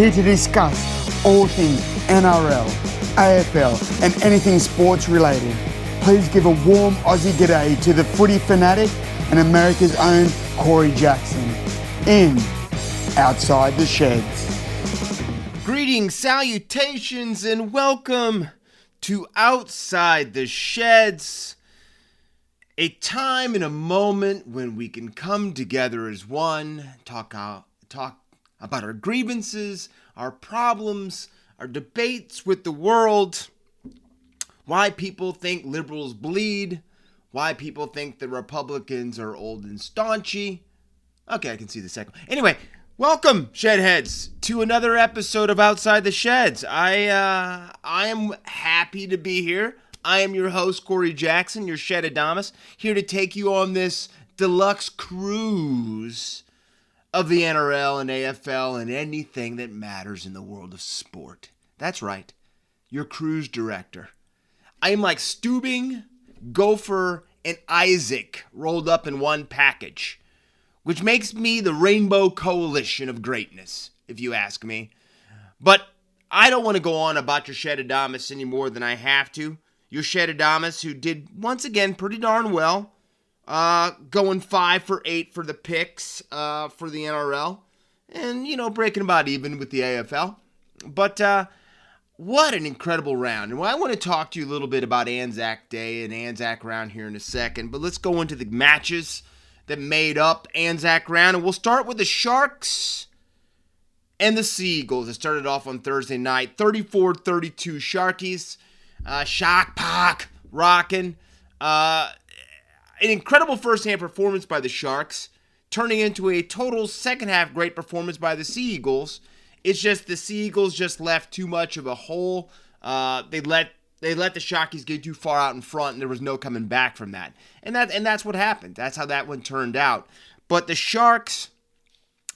here to discuss all things NRL, AFL and anything sports related. Please give a warm Aussie g'day to the footy fanatic and America's own Corey Jackson in Outside the Sheds. Greetings, salutations, and welcome to Outside the Sheds. A time and a moment when we can come together as one, talk about our grievances, our problems, our debates with the world, why people think liberals bleed, why people think the Republicans are old and staunchy. Okay, I can see the second. Anyway, welcome, Shedheads, to another episode of Outside the Sheds. I am happy to be here. I am your host, Corey Jackson, your Shedadamus, here to take you on this deluxe cruise of the NRL and AFL and anything that matters in the world of sport. That's right, your cruise director. I am like Steubing, Gopher, and Isaac rolled up in one package, which makes me the Rainbow Coalition of greatness, if you ask me. But I don't want to go on about your Shedadamus any more than I have to. Your Shedadamus, who did, once again, pretty darn well, going 5 for 8 for the picks for the NRL, and, breaking about even with the AFL. But what an incredible round. And I want to talk to you a little bit about ANZAC Day and ANZAC Round here in a second, but let's go into the matches that made up ANZAC Round, and we'll start with the Sharks and the Seagulls. It started off on Thursday night, 34-32 Sharkies. Shark Park rocking. An incredible first-hand performance by the Sharks, turning into a total second-half great performance by the Sea Eagles. It's just the Sea Eagles just left too much of a hole. They let the Sharkies get too far out in front, and there was no coming back from that. And that's what happened. That's how that one turned out. But the Sharks,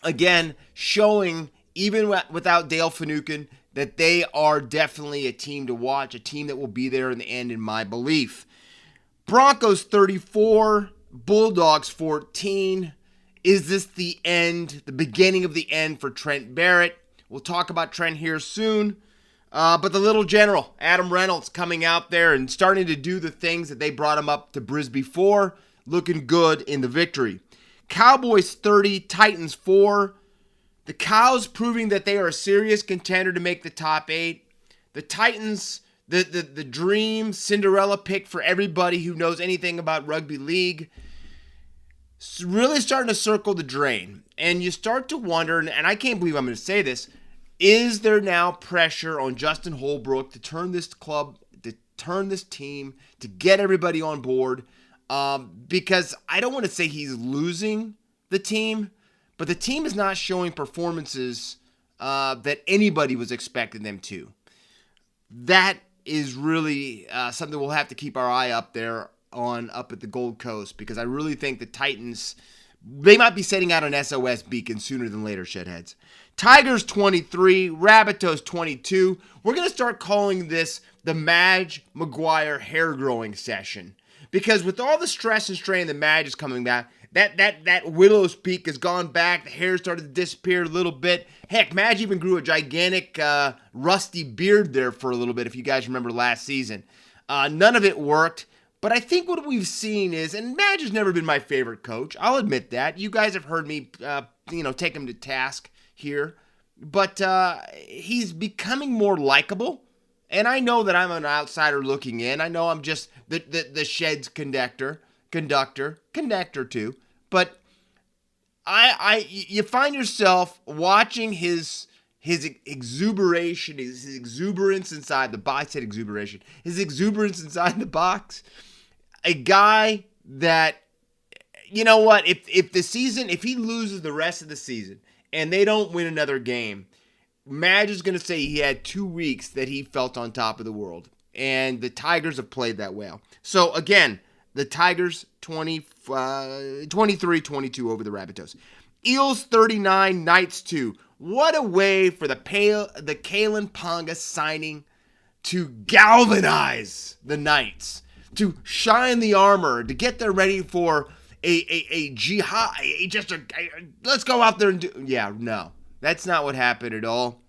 again, showing, even without Dale Finucane, that they are definitely a team to watch, a team that will be there in the end, in my belief. Broncos 34, Bulldogs 14. Is this the end, the beginning of the end for Trent Barrett? We'll talk about Trent here soon. But the little general, Adam Reynolds, coming out there and starting to do the things that they brought him up to Brisbane for, looking good in the victory. Cowboys 30, Titans 4. The Cows proving that they are a serious contender to make the top 8. The Titans, the dream Cinderella pick for everybody who knows anything about rugby league, really starting to circle the drain. And you start to wonder, and I can't believe I'm going to say this, is there now pressure on Justin Holbrook to turn this club, to turn this team, to get everybody on board? Because I don't want to say he's losing the team, but the team is not showing performances that anybody was expecting them to. That is really something we'll have to keep our eye up there on up at the Gold Coast, because I really think the Titans, they might be setting out an SOS beacon sooner than later, Shedheads. Tigers 23, Rabbitohs 22. We're going to start calling this the Madge Maguire hair growing session, because with all the stress and strain that Madge is coming back, that widow's peak has gone back. The hair started to disappear a little bit. Heck, Madge even grew a gigantic rusty beard there for a little bit, if you guys remember last season. None of it worked. But I think what we've seen is, and Madge has never been my favorite coach. I'll admit that. You guys have heard me, take him to task here. But he's becoming more likable. And I know that I'm an outsider looking in. I know I'm just the Sheds conductor too. But you find yourself watching his exuberation, his exuberance inside the box. I said exuberation. His exuberance inside the box. A guy that, you know what, if he loses the rest of the season and they don't win another game, Madge is going to say he had 2 weeks that he felt on top of the world. And the Tigers have played that well. So again, the Tigers 23-22 over the Rabbitohs. Eels 39, Knights 2. What a way for the Kalen Ponga signing to galvanize the Knights, to shine the armor, to get them ready for a jihad, let's go out there and do. Yeah, no, that's not what happened at all.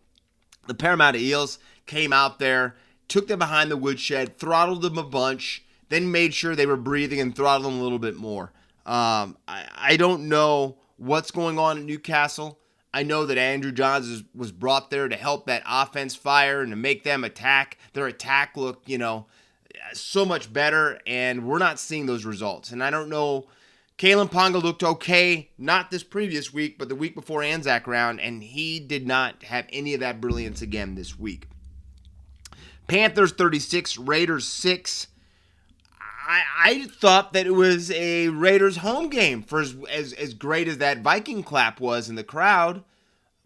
The Parramatta Eels came out there, took them behind the woodshed, throttled them a bunch, then made sure they were breathing and throttled them a little bit more. I don't know what's going on in Newcastle. I know that Andrew Johns was brought there to help that offense fire and to make them their attack look, so much better, and we're not seeing those results. And I don't know, Kalen Ponga looked okay, not this previous week, but the week before ANZAC Round, and he did not have any of that brilliance again this week. Panthers 36, Raiders 6. I thought that it was a Raiders home game for as great as that Viking clap was in the crowd.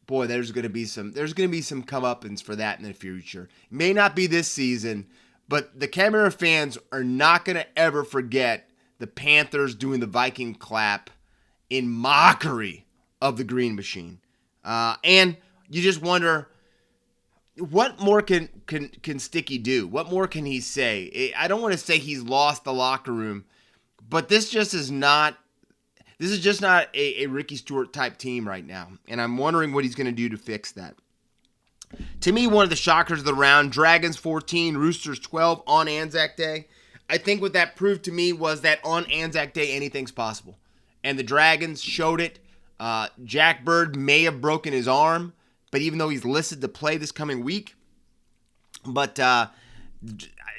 Boy, there's going to be some comeuppance for that in the future. It may not be this season, but the Canberra fans are not going to ever forget the Panthers doing the Viking clap in mockery of the Green Machine. And you just wonder, what more can Sticky do? What more can he say? I don't want to say he's lost the locker room, but this is just not a Ricky Stewart type team right now. And I'm wondering what he's going to do to fix that. To me, one of the shockers of the round, Dragons 14, Roosters 12 on Anzac Day. I think what that proved to me was that on Anzac Day, anything's possible. And the Dragons showed it. Jack Bird may have broken his arm, but even though he's listed to play this coming week, but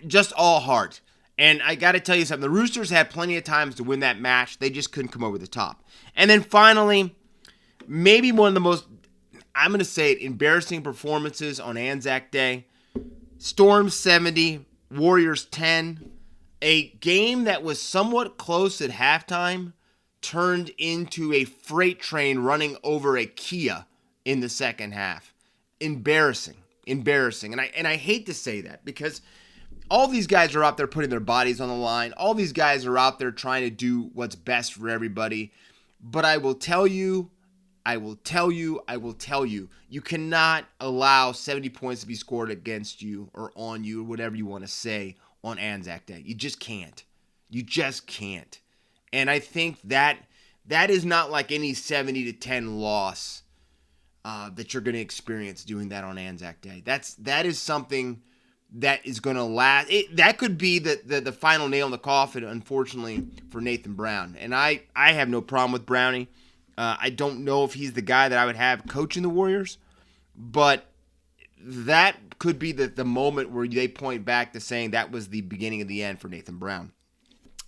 just all heart. And I got to tell you something, the Roosters had plenty of times to win that match. They just couldn't come over the top. And then finally, maybe one of the most, I'm going to say it, embarrassing performances on Anzac Day. Storm 70, Warriors 10. A game that was somewhat close at halftime turned into a freight train running over a Kia in the second half. Embarrassing. And I hate to say that because all these guys are out there putting their bodies on the line. All these guys are out there trying to do what's best for everybody. But I will tell you, you cannot allow 70 points to be scored against you or on you or whatever you want to say on Anzac Day. You just can't. And I think that is not like any 70-10 loss that you're going to experience doing that on Anzac Day. That is something that is going to last. That could be the final nail in the coffin, unfortunately, for Nathan Brown. And I have no problem with Brownie. I don't know if he's the guy that I would have coaching the Warriors, but that could be the moment where they point back to saying that was the beginning of the end for Nathan Brown.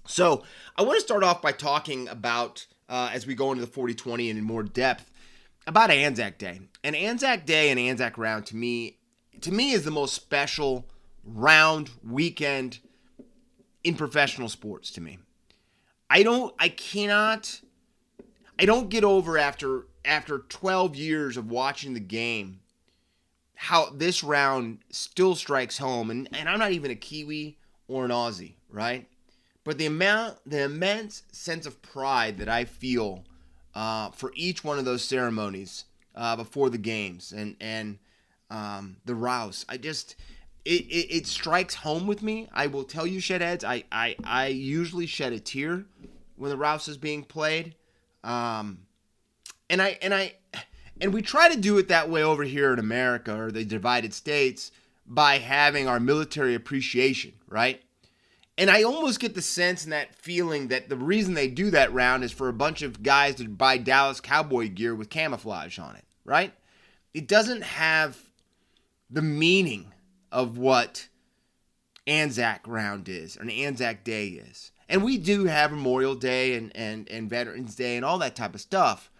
So I want to start off by talking about, as we go into the 40-20 and in more depth, about Anzac Day. And Anzac Day and Anzac Round to me is the most special round weekend in professional sports to me. I don't get over after 12 years of watching the game how this round still strikes home. And I'm not even a Kiwi or an Aussie, right? But the immense sense of pride that I feel for each one of those ceremonies before the games and the rouse, it strikes home with me. I will tell you, Shedheads, I usually shed a tear when the rouse is being played, and we try to do it that way over here in America or the divided states by having our military appreciation, right? And I almost get the sense and that feeling that the reason they do that round is for a bunch of guys to buy Dallas Cowboy gear with camouflage on it, right? It doesn't have the meaning of what Anzac Round is, or an Anzac Day is. And we do have Memorial Day and Veterans Day and all that type of stuff.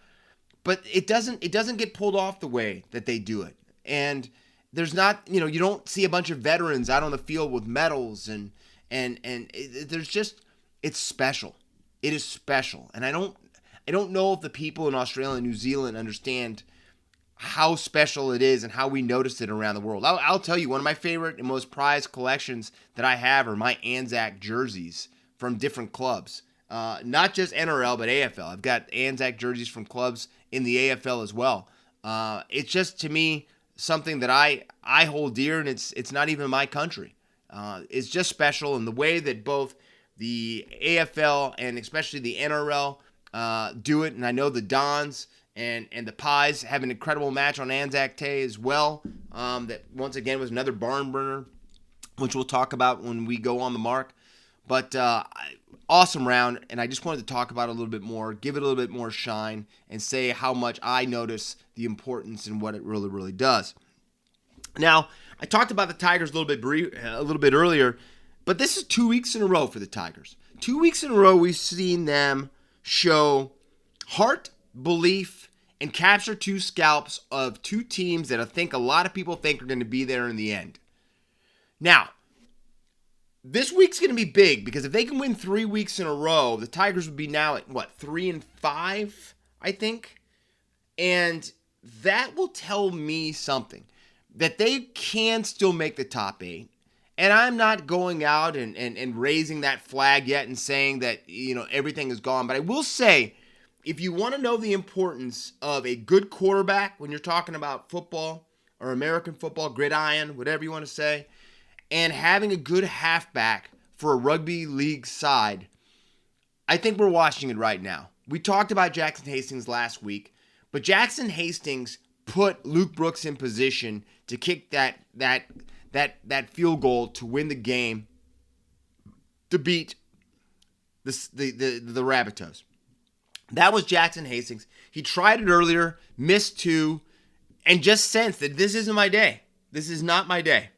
But it doesn't get pulled off the way that they do it. And there's not, you don't see a bunch of veterans out on the field with medals and there's just, it's special. It is special. And I don't know if the people in Australia and New Zealand understand how special it is and how we notice it around the world. I'll tell you, one of my favorite and most prized collections that I have are my Anzac jerseys from different clubs. Not just NRL, but AFL. I've got Anzac jerseys from clubs in the AFL as well. It's just, to me, something that I hold dear, and it's not even my country. It's just special, and the way that both the AFL and especially the NRL do it, and I know the Dons and the Pies have an incredible match on Anzac Day as well. That once again was another barn burner, which we'll talk about when we go on the mark. But awesome round, and I just wanted to talk about it a little bit more, give it a little bit more shine, and say how much I notice the importance and what it really, really does. Now, I talked about the Tigers a little bit earlier, but this is 2 weeks in a row for the Tigers. 2 weeks in a row, we've seen them show heart, belief, and capture 2 scalps of 2 teams that I think a lot of people think are going to be there in the end. Now, this week's going to be big because if they can win 3 weeks in a row, the Tigers would be now at, 3-5, I think? And that will tell me something, that they can still make the top 8. And I'm not going out and raising that flag yet and saying that, everything is gone. But I will say, if you want to know the importance of a good quarterback when you're talking about football or American football, gridiron, whatever you want to say, and having a good halfback for a rugby league side, I think we're watching it right now. We talked about Jackson Hastings last week, but Jackson Hastings put Luke Brooks in position to kick that field goal to win the game, to beat the Rabbitohs. That was Jackson Hastings. He tried it earlier, missed 2, and just sensed that this isn't my day. This is not my day.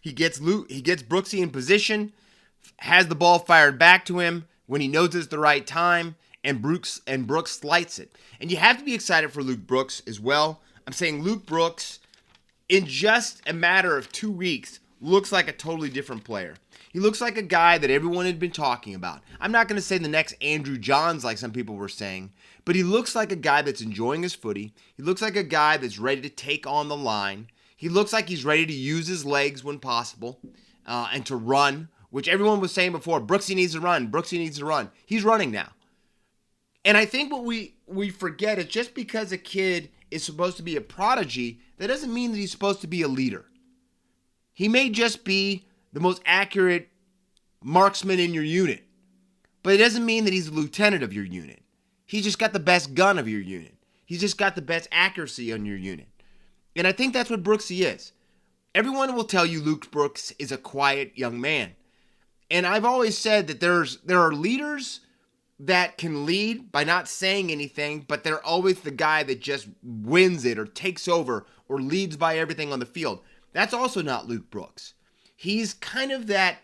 He gets Brooksy in position, has the ball fired back to him when he knows it's the right time, and Brooks slights it. And you have to be excited for Luke Brooks as well. I'm saying Luke Brooks, in just a matter of 2 weeks, looks like a totally different player. He looks like a guy that everyone had been talking about. I'm not going to say the next Andrew Johns like some people were saying, but he looks like a guy that's enjoying his footy. He looks like a guy that's ready to take on the line. He looks like he's ready to use his legs when possible and to run, which everyone was saying before, Brooksy needs to run, Brooksy needs to run. He's running now. And I think what we forget is just because a kid is supposed to be a prodigy, that doesn't mean that he's supposed to be a leader. He may just be the most accurate marksman in your unit, but it doesn't mean that he's the lieutenant of your unit. He's just got the best gun of your unit. He's just got the best accuracy on your unit. And I think that's what Brooksy is. Everyone will tell you Luke Brooks is a quiet young man. And I've always said that there are leaders that can lead by not saying anything, but they're always the guy that just wins it or takes over or leads by everything on the field. That's also not Luke Brooks. He's kind of that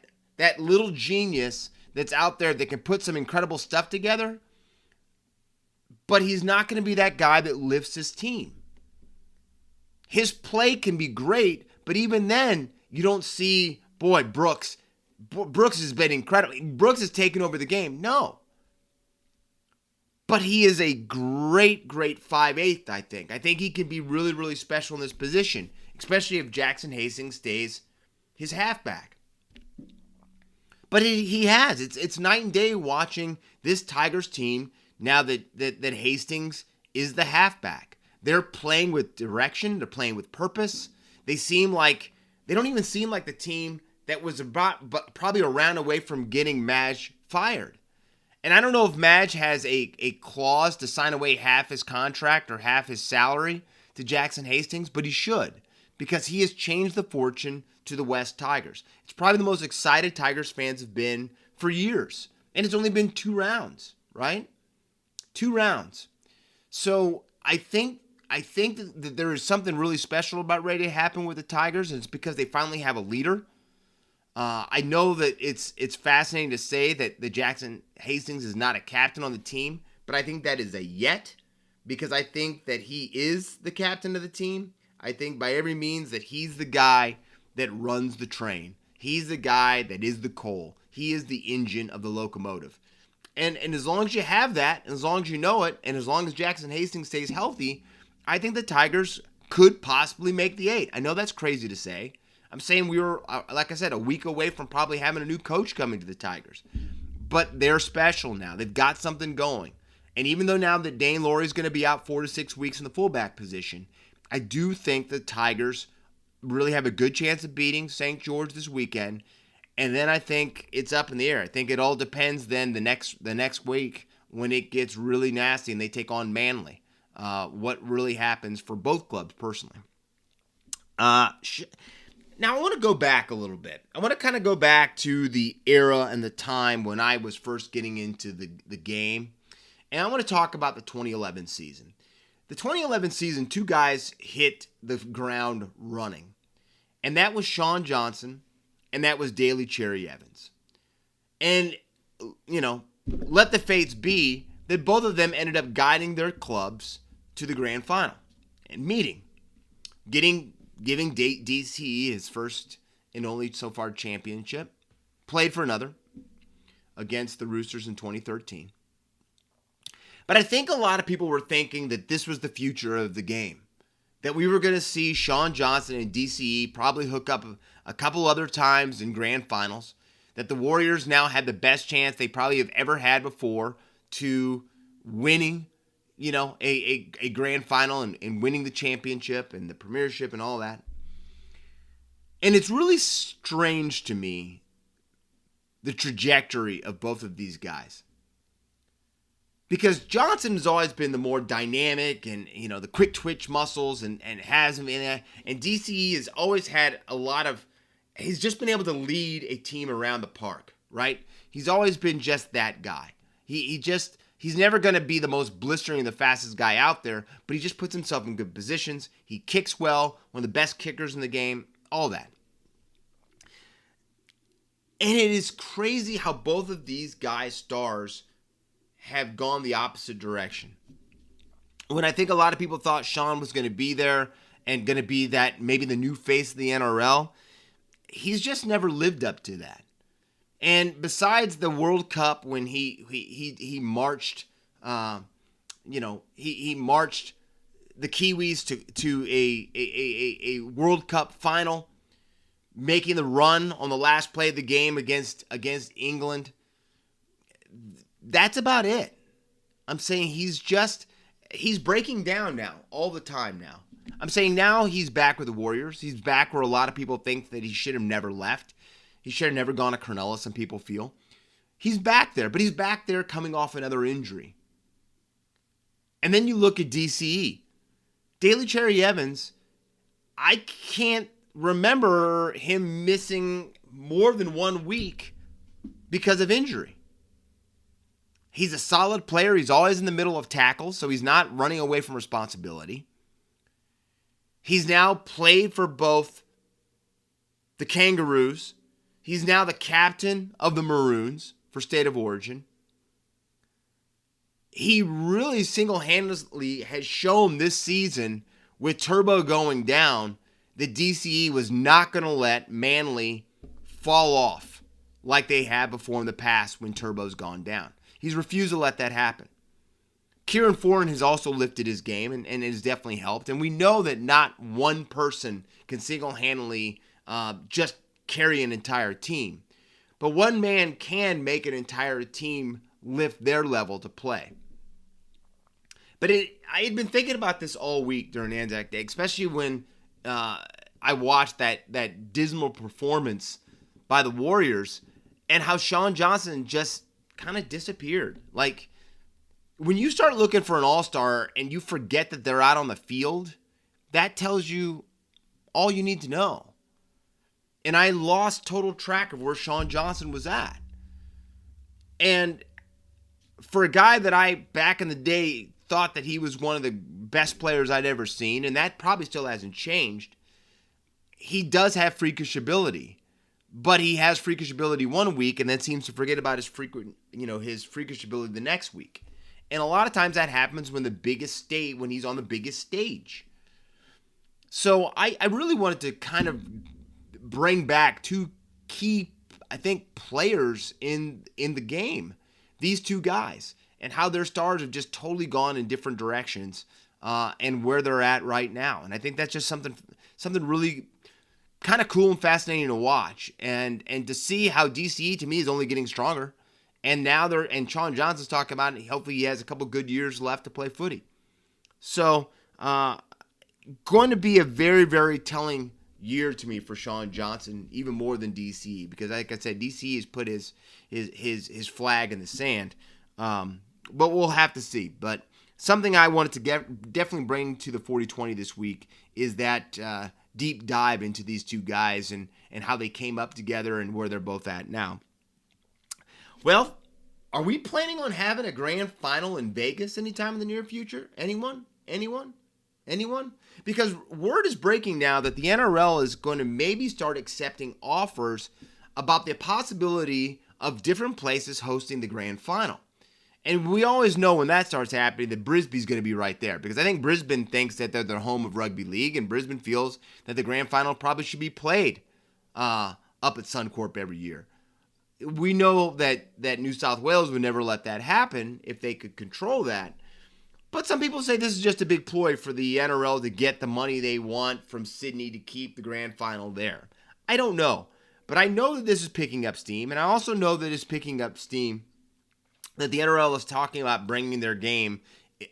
little genius that's out there that can put some incredible stuff together, but he's not going to be that guy that lifts his team. His play can be great, but even then, you don't see, Brooks has been incredible. Brooks has taken over the game. No. But he is a great 5/8, I think. I think he can be really, really special in this position, especially if Jackson Hastings stays his halfback. But he has. It's night and day watching this Tigers team now that Hastings is the halfback. They're playing with direction. They're playing with purpose. They don't even seem like the team that was probably a round away from getting Madge fired. And I don't know if Madge has a clause to sign away half his contract or half his salary to Jackson Hastings, but he should, because he has changed the fortune to the West Tigers. It's probably the most excited Tigers fans have been for years. And it's only been 2 rounds, right? 2 rounds. So I think that there is something really special about ready to happen with the Tigers, and it's because they finally have a leader. I know that it's fascinating to say that the Jackson Hastings is not a captain on the team, but I think that is a yet, because I think that he is the captain of the team. I think by every means that he's the guy that runs the train. He's the guy that is the coal. He is the engine of the locomotive. And as long as you have that, and as long as you know it, and as long as Jackson Hastings stays healthy, I think the Tigers could possibly make the 8. I know that's crazy to say. I'm saying we were, like I said, a week away from probably having a new coach coming to the Tigers. But they're special now. They've got something going. And even though now that Dane Laurie's going to be out 4 to 6 weeks in the fullback position, I do think the Tigers really have a good chance of beating St. George this weekend. And then I think it's up in the air. I think it all depends then the next week when it gets really nasty and they take on Manly. what really happens for both clubs personally. Now, I want to go back a little bit. I want to kind of go back to the era and the time when I was first getting into the game. And I want to talk about the 2011 season. The 2011 season, two guys hit the ground running. And that was Shaun Johnson and that was Daly Cherry Evans. And, let the fates be that both of them ended up guiding their clubs to the grand final and meeting, giving DCE his first and only so far championship, played for another against the Roosters in 2013. But I think a lot of people were thinking that this was the future of the game, that we were going to see Shaun Johnson and DCE probably hook up a couple other times in grand finals, that the Warriors now had the best chance they probably have ever had before to winning, a grand final and winning the championship and the premiership and all that. And it's really strange to me, the trajectory of both of these guys. Because Johnson has always been the more dynamic and, the quick twitch muscles and has him in there. And DCE has always had he's just been able to lead a team around the park, right? He's always been just that guy. He's never going to be the most blistering, the fastest guy out there, but he just puts himself in good positions. He kicks well, one of the best kickers in the game, all that. And it is crazy how both of these guys' stars have gone the opposite direction. When I think a lot of people thought Shaun was going to be there and going to be that maybe the new face of the NRL, he's just never lived up to that. And besides the World Cup when he marched, he marched the Kiwis to a World Cup final, making the run on the last play of the game against England. That's about it. I'm saying he's breaking down now, all the time now. I'm saying now he's back with the Warriors. He's back where a lot of people think that he should have never left. He should have never gone to Cronulla, some people feel. He's back there, but he's back there coming off another injury. And then you look at DCE. Daly Cherry Evans, I can't remember him missing more than 1 week because of injury. He's a solid player. He's always in the middle of tackles, so he's not running away from responsibility. He's now played for both the Kangaroos. He's now the captain of the Maroons for State of Origin. He really single-handedly has shown this season, with Turbo going down, that DCE was not going to let Manly fall off like they have before in the past when Turbo's gone down. He's refused to let that happen. Kieran Foran has also lifted his game and it has definitely helped. And we know that not one person can single-handedly just carry an entire team. But one man can make an entire team lift their level to play. But I had been thinking about this all week during ANZAC Day, especially when I watched that dismal performance by the Warriors and how Shaun Johnson just kind of disappeared. Like, when you start looking for an all-star and you forget that they're out on the field, that tells you all you need to know. And I lost total track of where Shaun Johnson was at. And for a guy that I, back in the day, thought that he was one of the best players I'd ever seen, and that probably still hasn't changed, he does have freakish ability. But he has freakish ability 1 week and then seems to forget about his freakish ability the next week. And a lot of times that happens when he's on the biggest stage. So I really wanted to kind of bring back two key, I think, players in the game. These two guys and how their stars have just totally gone in different directions and where they're at right now. And I think that's just something really kind of cool and fascinating to watch, and to see how DCE to me is only getting stronger, and now Shaun Johnson's talking about it. Hopefully he has a couple good years left to play footy. So going to be a very, very telling year to me for Shaun Johnson, even more than DCE, because like I said, DCE has put his flag in the sand. But we'll have to see. But something I wanted to definitely bring to the 40-20 this week is that deep dive into these two guys and how they came up together and where they're both at now. Well, are we planning on having a grand final in Vegas anytime in the near future? Anyone? Because word is breaking now that the NRL is going to maybe start accepting offers about the possibility of different places hosting the grand final. And we always know when that starts happening that Brisbane's going to be right there, because I think Brisbane thinks that they're the home of rugby league, and Brisbane feels that the grand final probably should be played up at Suncorp every year. We know that New South Wales would never let that happen if they could control that. But some people say this is just a big ploy for the NRL to get the money they want from Sydney to keep the grand final there. I don't know. But I know that this is picking up steam, and I also know that it's picking up steam that the NRL is talking about bringing their game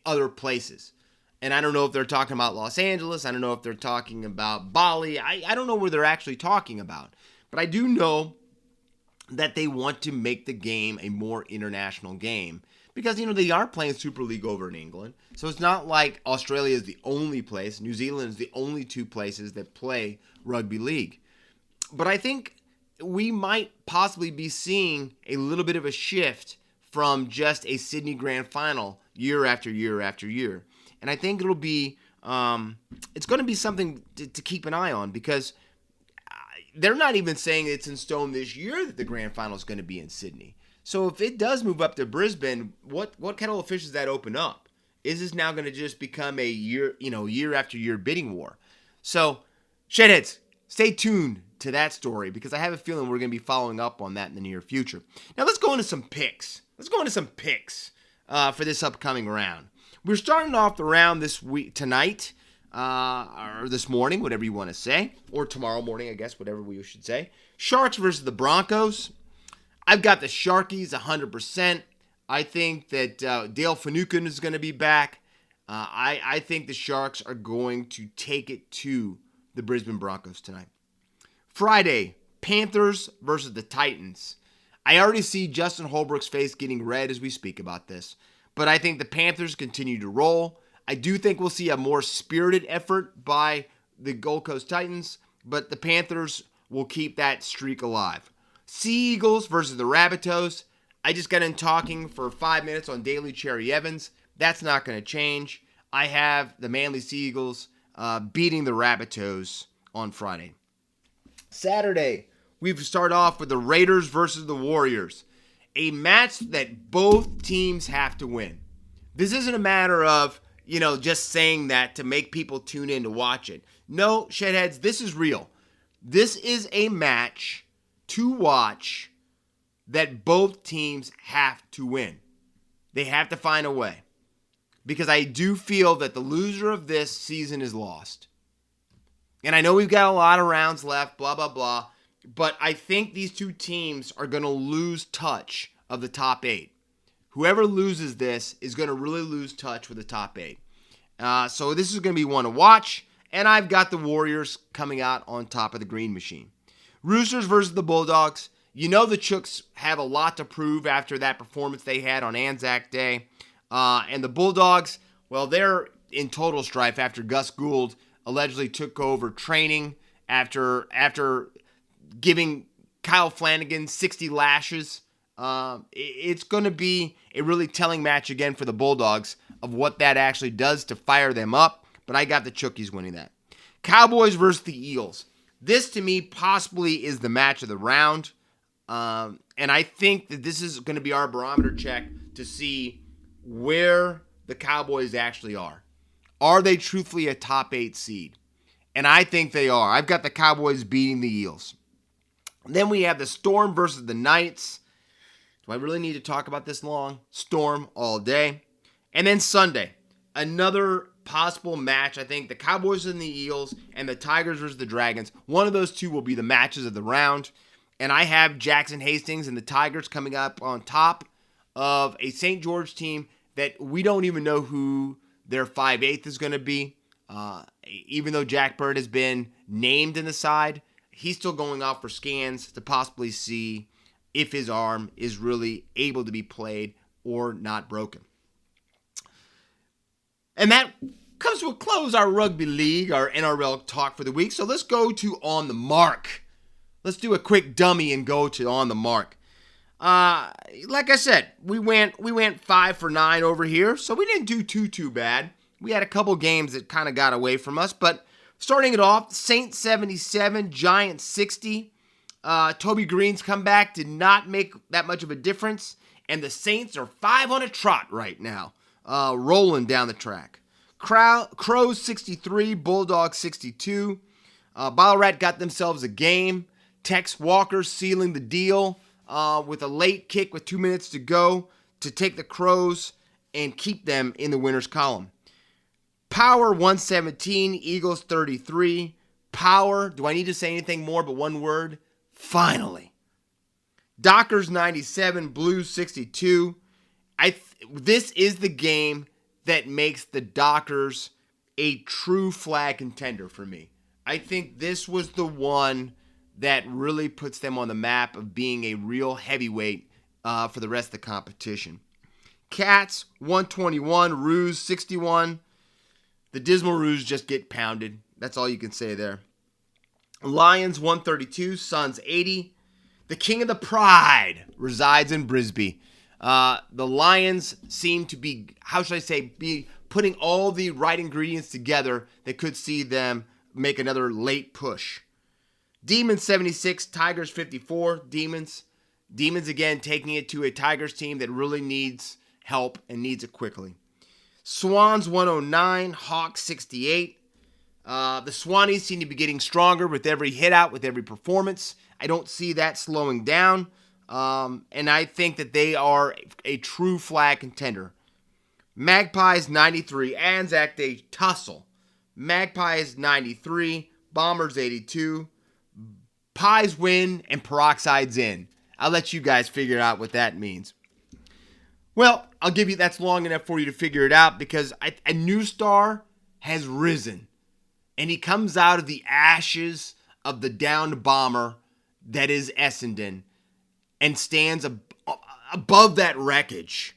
other places. And I don't know if they're talking about Los Angeles. I don't know if they're talking about Bali. I don't know where they're actually talking about. But I do know that they want to make the game a more international game. Because, they are playing Super League over in England. So it's not like Australia is the only place. New Zealand is the only two places that play rugby league. But I think we might possibly be seeing a little bit of a shift from just a Sydney Grand Final year after year after year. And I think it'll be, it's going to be something to keep an eye on, because they're not even saying it's in stone this year that the Grand Final is going to be in Sydney. So if it does move up to Brisbane, what kettle of fish does that open up? Is this now going to just become a year after year bidding war? So, Shedheads, stay tuned to that story, because I have a feeling we're going to be following up on that in the near future. Now let's go into some picks. For this upcoming round. We're starting off the round this week tonight, or this morning, whatever you want to say, or tomorrow morning, I guess, whatever we should say. Sharks versus the Broncos. I've got the Sharkies 100%. I think that Dale Finucane is going to be back. I think the Sharks are going to take it to the Brisbane Broncos tonight. Friday, Panthers versus the Titans. I already see Justin Holbrook's face getting red as we speak about this, but I think the Panthers continue to roll. I do think we'll see a more spirited effort by the Gold Coast Titans, but the Panthers will keep that streak alive. Sea Eagles versus the Rabbitohs. I just got in talking for 5 minutes on Daly Cherry Evans. That's not going to change. I have the Manly Sea Eagles beating the Rabbitohs on Friday. Saturday, we start off with the Raiders versus the Warriors. A match that both teams have to win. This isn't a matter of, just saying that to make people tune in to watch it. No, Shedheads, this is real. This is a match to watch that both teams have to win. They have to find a way. Because I do feel that the loser of this season is lost. And I know we've got a lot of rounds left, blah, blah, blah. But I think these two teams are going to lose touch of the top 8. Whoever loses this is going to really lose touch with the top 8. So this is going to be one to watch. And I've got the Warriors coming out on top of the green machine. Roosters versus the Bulldogs. The Chooks have a lot to prove after that performance they had on Anzac Day. And the Bulldogs, well, they're in total strife after Gus Gould allegedly took over training after giving Kyle Flanagan 60 lashes. It's going to be a really telling match again for the Bulldogs of what that actually does to fire them up. But I got the Chookies winning that. Cowboys versus the Eagles. This, to me, possibly is the match of the round. And I think that this is going to be our barometer check to see where the Cowboys actually are. Are they truthfully a top 8 seed? And I think they are. I've got the Cowboys beating the Eels. Then we have the Storm versus the Knights. Do I really need to talk about this long? Storm all day. And then Sunday, another possible match. I think the Cowboys and the Eels and the Tigers versus the Dragons. One of those two will be the matches of the round. And I have Jackson Hastings and the Tigers coming up on top of a St. George team that we don't even know who their 5/8 is going to be. Even though Jack Bird has been named in the side, he's still going out for scans to possibly see if his arm is really able to be played or not broken. And that comes to a close, our rugby league, our NRL talk for the week. So let's go to On the Mark. Let's do a quick dummy and go to On the Mark. Like I said, we went 5 for 9 over here, so we didn't do too bad. We had a couple games that kind of got away from us, but starting it off, Saints 77, Giants 60. Toby Green's comeback did not make that much of a difference, and the Saints are 5 on a trot right now, rolling down the track. Crows 63, Bulldogs 62. Ballarat got themselves a game. Tex Walker sealing the deal with a late kick with 2 minutes to go to take the Crows and keep them in the winner's column. Power 117, Eagles 33. Power, do I need to say anything more but one word? Finally. Dockers 97, Blues 62. This is the game that makes the Dockers a true flag contender for me. I think this was the one that really puts them on the map of being a real heavyweight for the rest of the competition. Cats 121, Roos 61. The Dismal Roos just get pounded. That's all you can say there. Lions 132, Suns 80. The King of the Pride resides in Brisbane. The Lions seem to be, be putting all the right ingredients together that could see them make another late push. Demons 76, Tigers 54. Demons again taking it to a Tigers team that really needs help and needs it quickly. Swans 109, Hawks 68. The Swannies seem to be getting stronger with every hit out, with every performance. I don't see that slowing down. And I think that they are a true flag contender. Magpies 93, Anzac Day tussle. Magpies 93, Bombers 82. Pies win and Peroxide's in. I'll let you guys figure out what that means. Well, I'll give you, that's long enough for you to figure it out because a new star has risen. And he comes out of the ashes of the downed bomber that is Essendon and stands above that wreckage.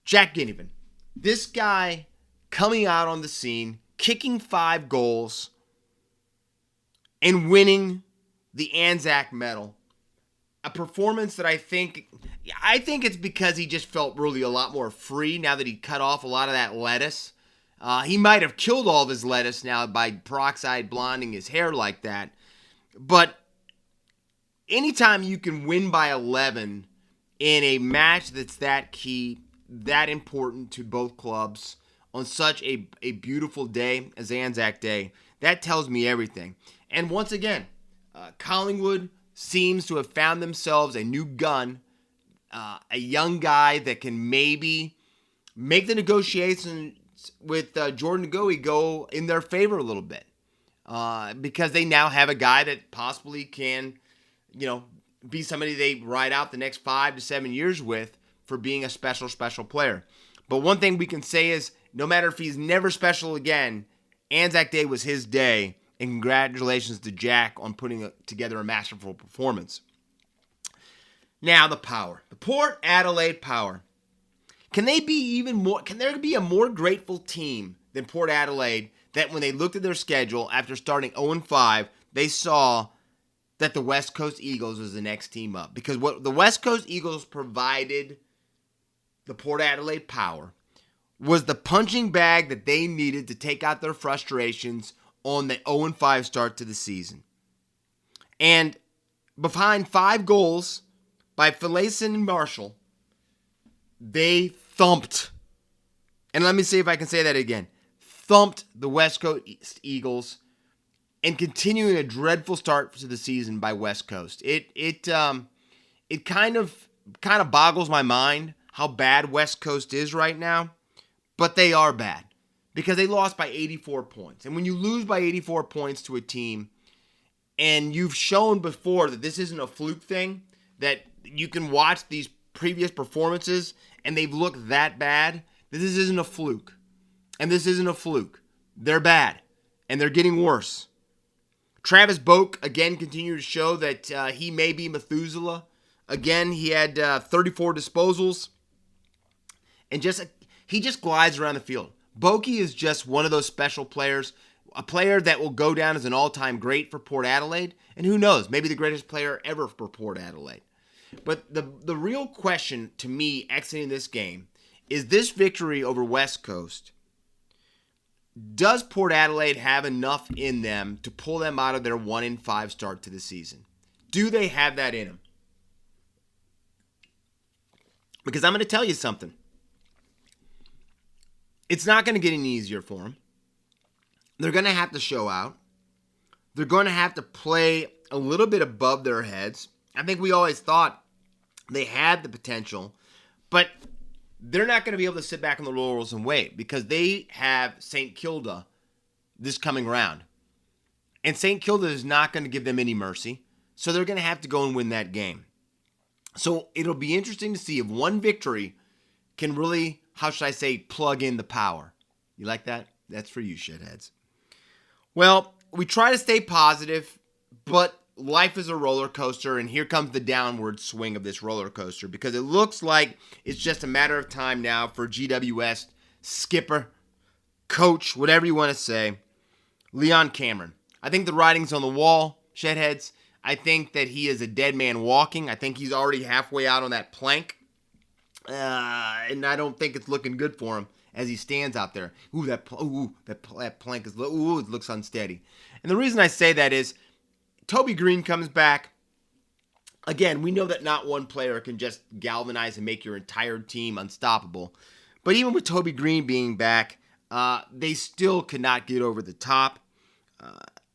Jack Ginnivan. This guy coming out on the scene, kicking 5 goals, and winning the Anzac medal. A performance that I think it's because he just felt really a lot more free now that he cut off a lot of that lettuce. He might have killed all of his lettuce now by Peroxide blonding his hair like that. But anytime you can win by 11 in a match that's that key, that important to both clubs on such a beautiful day as Anzac Day, that tells me everything. And once again, Collingwood seems to have found themselves a new gun, a young guy that can maybe make the negotiations with Jordan Ngoe go in their favor a little bit. Because they now have a guy that possibly can, be somebody they ride out the next 5 to 7 years with for being a special player. But one thing we can say is, no matter if he's never special again, Anzac Day was his day, and congratulations to Jack on putting together a masterful performance. Now the Power. The Port Adelaide Power. Can there be a more grateful team than Port Adelaide that when they looked at their schedule after starting 0-5, they saw that the West Coast Eagles was the next team up? Because what the West Coast Eagles provided the Port Adelaide Power was the punching bag that they needed to take out their frustrations on the 0-5 start to the season. And behind 5 goals by Finlayson and Marshall, they thumped, and let me see if I can say that again, thumped the West Coast Eagles and continuing a dreadful start to the season by West Coast. It kind of boggles my mind how bad West Coast is right now, but they are bad because they lost by 84 points. And when you lose by 84 points to a team, and you've shown before that this isn't a fluke thing, that you can watch these previous performances and they've looked that bad, this isn't a fluke. And this isn't a fluke. They're bad. And they're getting worse. Travis Boak, again, continued to show that he may be Methuselah. Again, he had 34 disposals. And just he just glides around the field. Boki is just one of those special players, a player that will go down as an all-time great for Port Adelaide, and who knows, maybe the greatest player ever for Port Adelaide. But the real question to me exiting this game is this victory over West Coast. Does Port Adelaide have enough in them to pull them out of their 1-5 start to the season? Do they have that in them? Because I'm going to tell you something. It's not going to get any easier for them. They're going to have to show out. They're going to have to play a little bit above their heads. I think we always thought they had the potential, but they're not going to be able to sit back on the laurels and wait because they have St. Kilda this coming round. And St. Kilda is not going to give them any mercy, so they're going to have to go and win that game. So it'll be interesting to see if one victory can really, how should I say, plug in the power. You like that? That's for you, shitheads. Well, we try to stay positive, but life is a roller coaster, and here comes the downward swing of this roller coaster because it looks like it's just a matter of time now for GWS skipper, coach, whatever you want to say, Leon Cameron. I think the writing's on the wall, shitheads. I think that he is a dead man walking. I think he's already halfway out on that plank, and I don't think it's looking good for him as he stands out there. That plank is, it looks unsteady. And the reason I say that is Toby Green comes back. Again, we know that not one player can just galvanize and make your entire team unstoppable. But even with Toby Green being back, they still could not get over the top.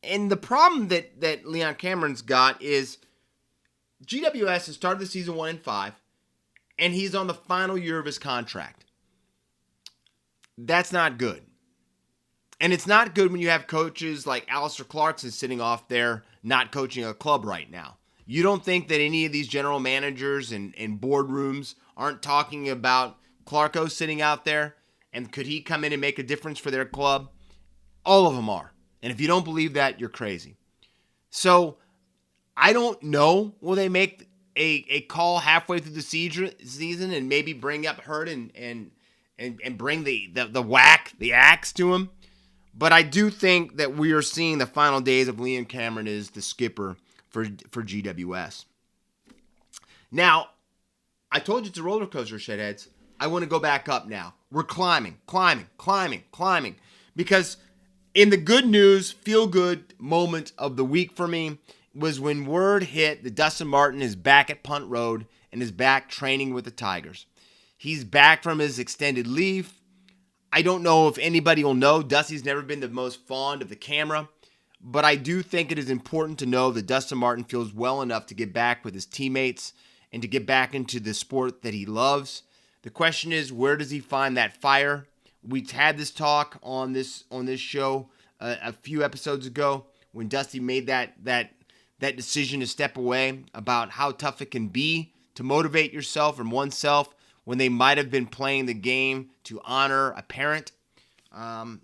And the problem that Leon Cameron's got is GWS has started the season 1-5, and he's on the final year of his contract. That's not good. And it's not good when you have coaches like Alistair Clarkson sitting off there not coaching a club right now. You don't think that any of these general managers and boardrooms aren't talking about Clarko sitting out there? And could he come in and make a difference for their club? All of them are. And if you don't believe that, you're crazy. So I don't know. Will they make a call halfway through the season and maybe bring up Hurt and bring the axe to him? But I do think that we are seeing the final days of Leon Cameron as the skipper for GWS. Now, I told you it's a roller coaster, shitheads. I want to go back up now. We're climbing. Because in the good news, feel-good moment of the week for me was when word hit that Dustin Martin is back at Punt Road and is back training with the Tigers. He's back from his extended leave. I don't know if anybody will know. Dusty's never been the most fond of the camera, but I do think it is important to know that Dustin Martin feels well enough to get back with his teammates and to get back into the sport that he loves. The question is, where does he find that fire? We had this talk on this show a few episodes ago when Dusty made that decision to step away, about how tough it can be to motivate yourself and oneself when they might have been playing the game to honor a parent. And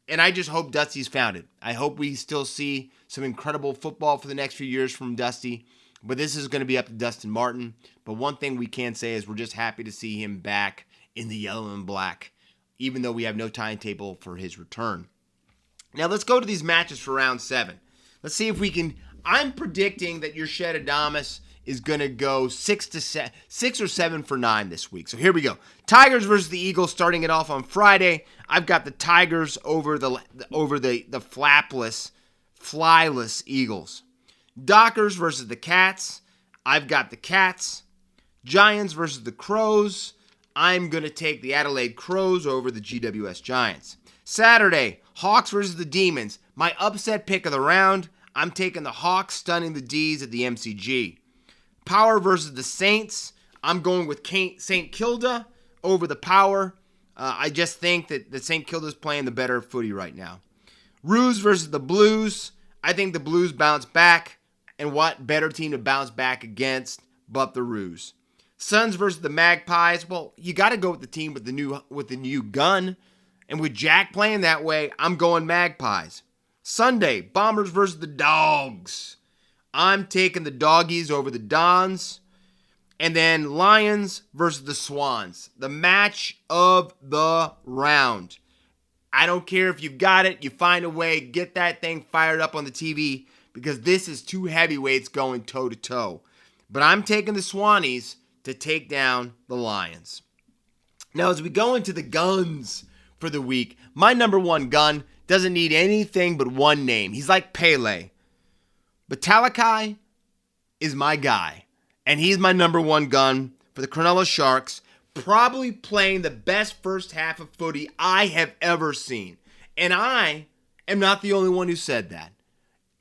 I just hope Dusty's found it. I hope we still see some incredible football for the next few years from Dusty. But this is going to be up to Dustin Martin. But one thing we can say is we're just happy to see him back in the yellow and black, even though we have no timetable for his return. Now let's go to these matches for round 7. Let's see if we can. I'm predicting that your Shed Adamas is going to go 6 or 7 for 9 this week. So here we go. Tigers versus the Eagles, starting it off on Friday. I've got the Tigers over the flyless Eagles. Dockers versus the Cats. I've got the Cats. Giants versus the Crows. I'm going to take the Adelaide Crows over the GWS Giants. Saturday, Hawks versus the Demons. My upset pick of the round, I'm taking the Hawks stunning the D's at the MCG. Power versus the Saints. I'm going with St. Kilda over the Power. I just think that the St. Kilda's playing the better footy right now. Roos versus the Blues. I think the Blues bounce back. And what better team to bounce back against but the Roos? Suns versus the Magpies. Well, you got to go with the team with the new gun. And with Jack playing that way, I'm going Magpies. Sunday, Bombers versus the Dogs. I'm taking the Doggies over the Dons. And then Lions versus the Swans, the match of the round. I don't care if you've got it, you find a way, get that thing fired up on the TV, because this is two heavyweights going toe-to-toe. But I'm taking the Swannies to take down the Lions. Now, as we go into the guns for the week, my number one gun doesn't need anything but one name. He's like Pele. But Talakai is my guy. And he's my number one gun for the Cronulla Sharks, probably playing the best first half of footy I have ever seen. And I am not the only one who said that,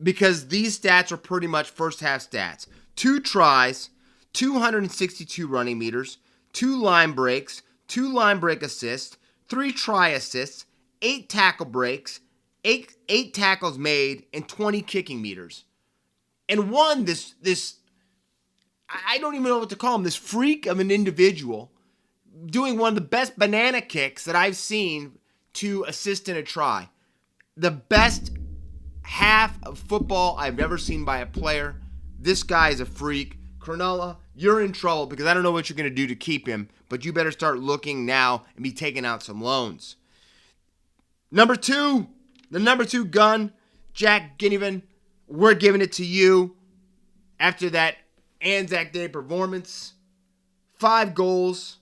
because these stats are pretty much first half stats. 2 tries, 262 running meters, 2 line breaks, 2 line break assists, 3 try assists, 8 tackle breaks, 8 tackles made, and 20 kicking meters. And one, this I don't even know what to call him, this freak of an individual doing one of the best banana kicks that I've seen to assist in a try. The best half of football I've ever seen by a player. This guy is a freak. Cronulla, you're in trouble, because I don't know what you're going to do to keep him, but you better start looking now and be taking out some loans. Number 2, the number 2 gun, Jack Ginnivan. We're giving it to you after that Anzac Day performance. 5 goals,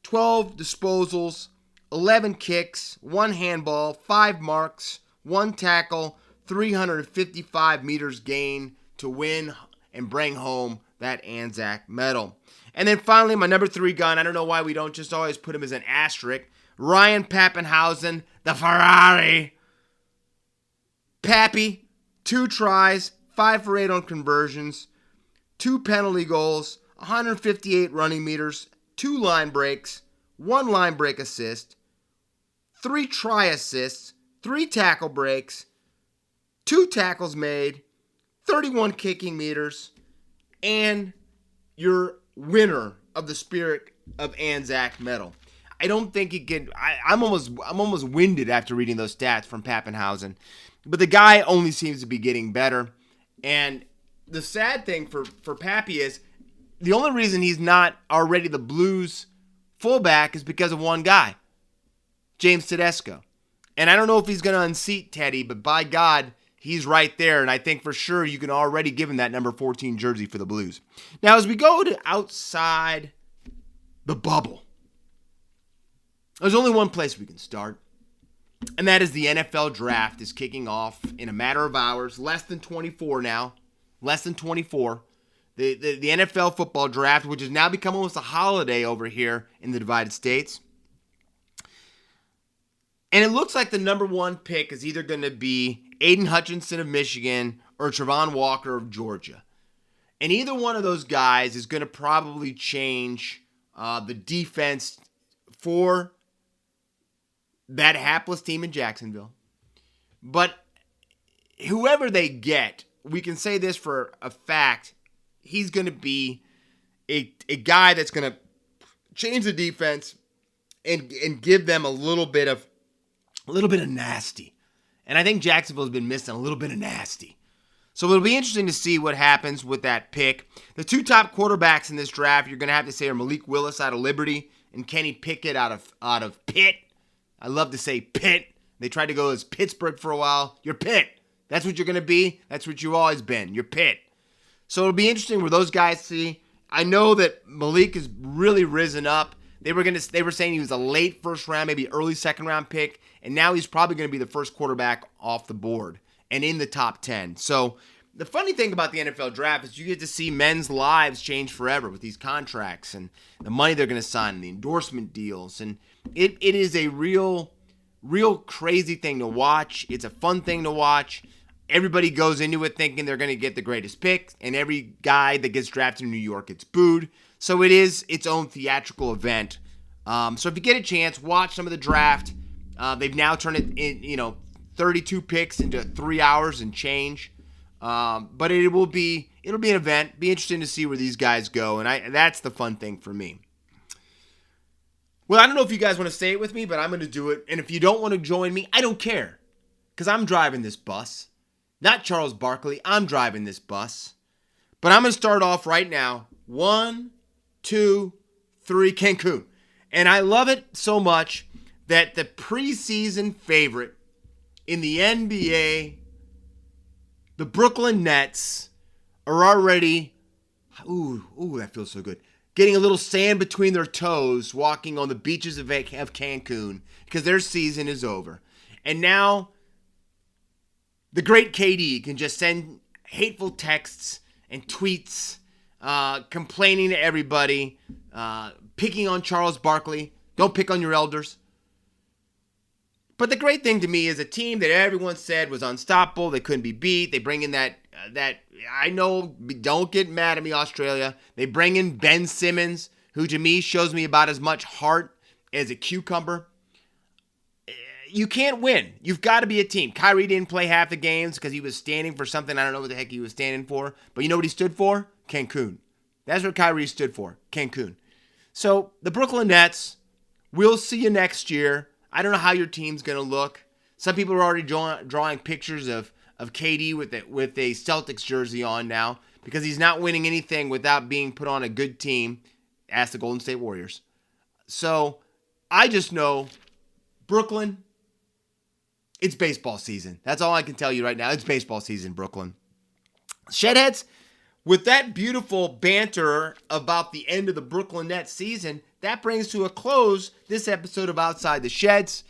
12 disposals, 11 kicks, 1 handball, 5 marks, 1 tackle, 355 meters gained to win and bring home that Anzac medal. And then finally, my number 3 gun, I don't know why we don't just always put him as an asterisk, Ryan Pappenhausen, the Ferrari. Pappy, 2 tries, 5 for 8 on conversions, 2 penalty goals, 158 running meters, 2 line breaks, 1 line break assist, 3 try assists, 3 tackle breaks, 2 tackles made, 31 kicking meters, and your winner of the Spirit of Anzac medal. I don't think he can. I'm almost winded after reading those stats from Pappenhausen, but the guy only seems to be getting better. And the sad thing for Pappy is the only reason he's not already the Blues fullback is because of one guy, James Tedesco. And I don't know if he's going to unseat Teddy, but by God, he's right there. And I think for sure you can already give him that number 14 jersey for the Blues. Now, as we go to outside the bubble, there's only one place we can start, and that is the NFL draft is kicking off in a matter of hours, less than 24 now, less than 24. The NFL football draft, which has now become almost a holiday over here in the Divided States. And it looks like the number 1 pick is either going to be Aiden Hutchinson of Michigan or Travon Walker of Georgia. And either one of those guys is going to probably change the defense for that hapless team in Jacksonville. But whoever they get, we can say this for a fact, he's going to be a guy that's going to change the defense and give them a little bit of nasty. And I think Jacksonville's been missing a little bit of nasty. So it'll be interesting to see what happens with that pick. The 2 top quarterbacks in this draft, you're going to have to say, are Malik Willis out of Liberty and Kenny Pickett out of Pitt. I love to say Pitt. They tried to go as Pittsburgh for a while. You're Pitt. That's what you're going to be. That's what you've always been. You're Pitt. So it'll be interesting where those guys see. I know that Malik has really risen up. They were saying he was a late first round, maybe early second round pick, and now he's probably going to be the first quarterback off the board and in the top 10. So the funny thing about the NFL draft is you get to see men's lives change forever with these contracts and the money they're going to sign and the endorsement deals. And it is a real crazy thing to watch. It's a fun thing to watch. Everybody goes into it thinking they're going to get the greatest pick, and every guy that gets drafted in New York gets booed. So it is its own theatrical event. So if you get a chance, watch some of the draft. They've now turned it in, 32 picks into 3 hours and change. But it'll be an event. Be interesting to see where these guys go, and that's the fun thing for me. Well, I don't know if you guys want to say it with me, but I'm going to do it. And if you don't want to join me, I don't care, because I'm driving this bus. Not Charles Barkley. I'm driving this bus. But I'm going to start off right now. 1, 2, 3, Cancun. And I love it so much that the preseason favorite in the NBA, the Brooklyn Nets, are already, that feels so good, getting a little sand between their toes walking on the beaches of Cancun because their season is over. And now the great KD can just send hateful texts and tweets complaining to everybody, picking on Charles Barkley. Don't pick on your elders. But the great thing to me is a team that everyone said was unstoppable. They couldn't be beat. They bring in that I know, don't get mad at me, Australia. They bring in Ben Simmons, who to me shows me about as much heart as a cucumber. You can't win. You've got to be a team. Kyrie didn't play half the games because he was standing for something. I don't know what the heck he was standing for. But you know what he stood for? Cancun. That's what Kyrie stood for. Cancun. So the Brooklyn Nets, we'll see you next year. I don't know how your team's going to look. Some people are already drawing pictures of KD with a Celtics jersey on now because he's not winning anything without being put on a good team. Ask the Golden State Warriors. So I just know Brooklyn, it's baseball season. That's all I can tell you right now. It's baseball season, Brooklyn. Shedheads, with that beautiful banter about the end of the Brooklyn Nets season, that brings to a close this episode of Outside the Sheds.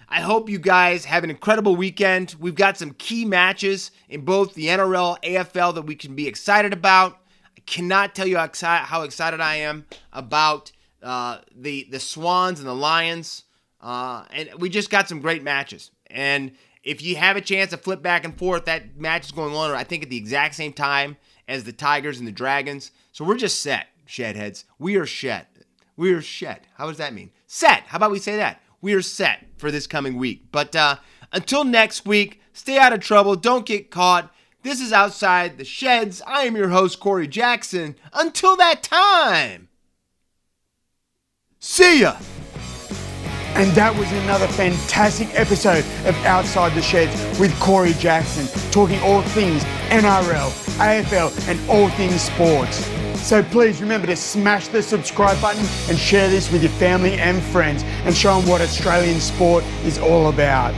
I hope you guys have an incredible weekend. We've got some key matches in both the NRL, AFL that we can be excited about. I cannot tell you how excited I am about the Swans and the Lions. And we just got some great matches. And if you have a chance to flip back and forth, that match is going on, I think, at the exact same time as the Tigers and the Dragons. So we're just set, Shedheads. We are shed. We are shed. How does that mean? Set. How about we say that? We are set for this coming week. But until next week, stay out of trouble. Don't get caught. This is Outside the Sheds. I am your host, Corey Jackson. Until that time, see ya. And that was another fantastic episode of Outside the Sheds with Corey Jackson, talking all things NRL, AFL, and all things sports. So please remember to smash the subscribe button and share this with your family and friends and show them what Australian sport is all about.